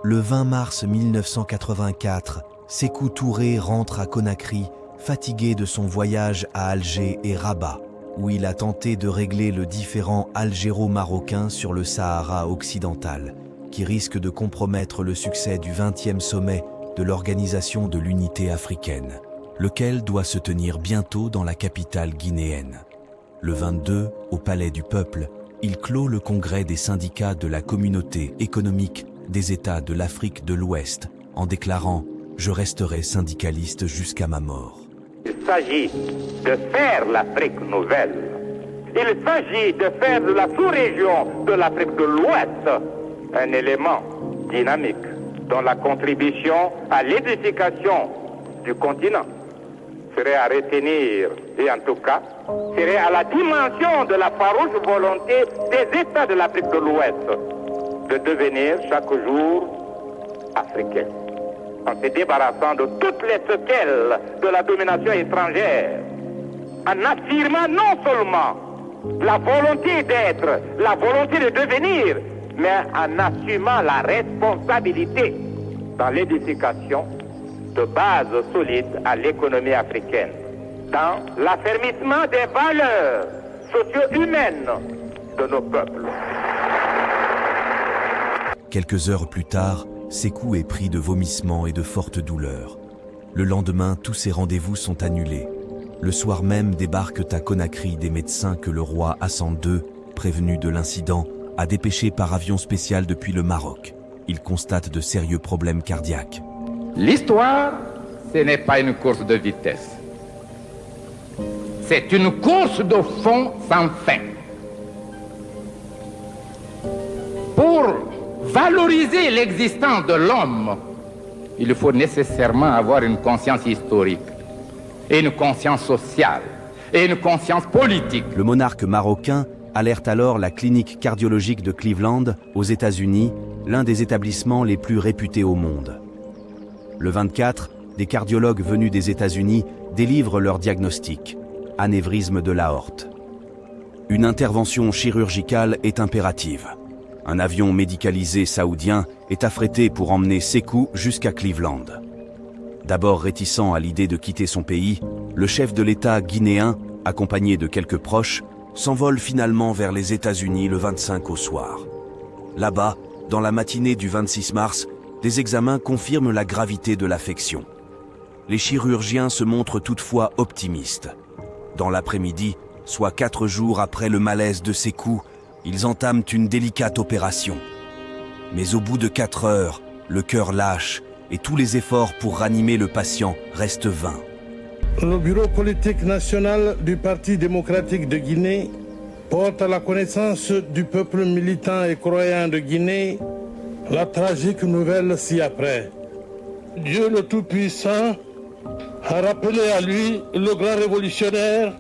Le 20 mars 1984, Sékou Touré rentre à Conakry, fatigué de son voyage à Alger et Rabat, où il a tenté de régler le différend algéro-marocain sur le Sahara occidental, qui risque de compromettre le succès du 20e sommet de l'Organisation de l'Unité africaine, lequel doit se tenir bientôt dans la capitale guinéenne. Le 22, au Palais du Peuple, il clôt le congrès des syndicats de la Communauté économique des États de l'Afrique de l'Ouest en déclarant « Je resterai syndicaliste jusqu'à ma mort ». Il s'agit de faire l'Afrique nouvelle. Il s'agit de faire de la sous-région de l'Afrique de l'Ouest un élément dynamique dont la contribution à l'édification du continent serait à retenir, et en tout cas, serait à la dimension de la farouche volonté des États de l'Afrique de l'Ouest de devenir chaque jour africains, en se débarrassant de toutes les séquelles de la domination étrangère, en affirmant non seulement la volonté d'être, la volonté de devenir, mais en assumant la responsabilité dans l'édification de bases solides à l'économie africaine, dans l'affermissement des valeurs socio-humaines de nos peuples. Quelques heures plus tard, Sékou est pris de vomissements et de fortes douleurs. Le lendemain, tous ses rendez-vous sont annulés. Le soir même débarquent à Conakry des médecins que le roi Hassan II, prévenu de l'incident, a dépêché par avion spécial depuis le Maroc. Il constate de sérieux problèmes cardiaques. L'histoire, ce n'est pas une course de vitesse. C'est une course de fond sans fin. Pour valoriser l'existence de l'homme, il faut nécessairement avoir une conscience historique, et une conscience sociale, et une conscience politique. Le monarque marocain alerte alors la clinique cardiologique de Cleveland, aux États-Unis, l'un des établissements les plus réputés au monde. Le 24, des cardiologues venus des États-Unis délivrent leur diagnostic, anévrisme de l'aorte. Une intervention chirurgicale est impérative. Un avion médicalisé saoudien est affrété pour emmener Sékou jusqu'à Cleveland. D'abord réticent à l'idée de quitter son pays, le chef de l'État guinéen, accompagné de quelques proches, s'envole finalement vers les États-Unis le 25 au soir. Là-bas, dans la matinée du 26 mars, des examens confirment la gravité de l'affection. Les chirurgiens se montrent toutefois optimistes. Dans l'après-midi, soit 4 jours après le malaise de Sékou, ils entament une délicate opération. Mais au bout de 4 heures, le cœur lâche et tous les efforts pour ranimer le patient restent vains. Le bureau politique national du Parti démocratique de Guinée porte à la connaissance du peuple militant et croyant de Guinée la tragique nouvelle ci-après. Dieu le Tout-Puissant a rappelé à lui le grand révolutionnaire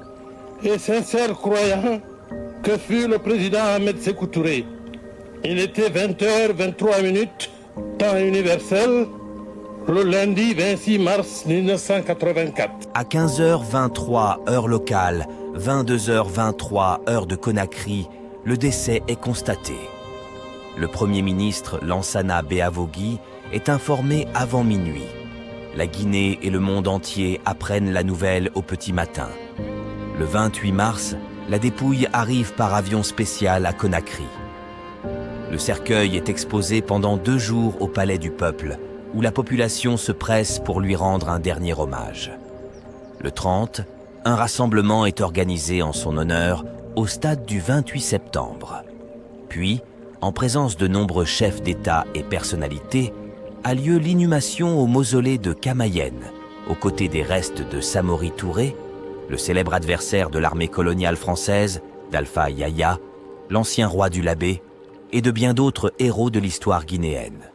et sincère croyant que fut le président Ahmed Sékou Touré. Il était 20h23, temps universel, le lundi 26 mars 1984. À 15h23, heure locale, 22h23, heure de Conakry, le décès est constaté. Le Premier ministre Lansana Beavogui est informé avant minuit. La Guinée et le monde entier apprennent la nouvelle au petit matin. Le 28 mars, la dépouille arrive par avion spécial à Conakry. Le cercueil est exposé pendant 2 jours au Palais du Peuple, où la population se presse pour lui rendre un dernier hommage. Le 30, un rassemblement est organisé en son honneur au stade du 28 septembre. Puis, en présence de nombreux chefs d'État et personnalités, a lieu l'inhumation au mausolée de Kamayenne, aux côtés des restes de Samori Touré, le célèbre adversaire de l'armée coloniale française, d'Alpha Yahya, l'ancien roi du Labé, et de bien d'autres héros de l'histoire guinéenne.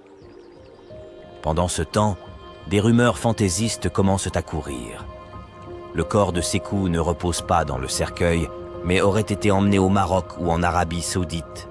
Pendant ce temps, des rumeurs fantaisistes commencent à courir. Le corps de Sékou ne repose pas dans le cercueil, mais aurait été emmené au Maroc ou en Arabie Saoudite,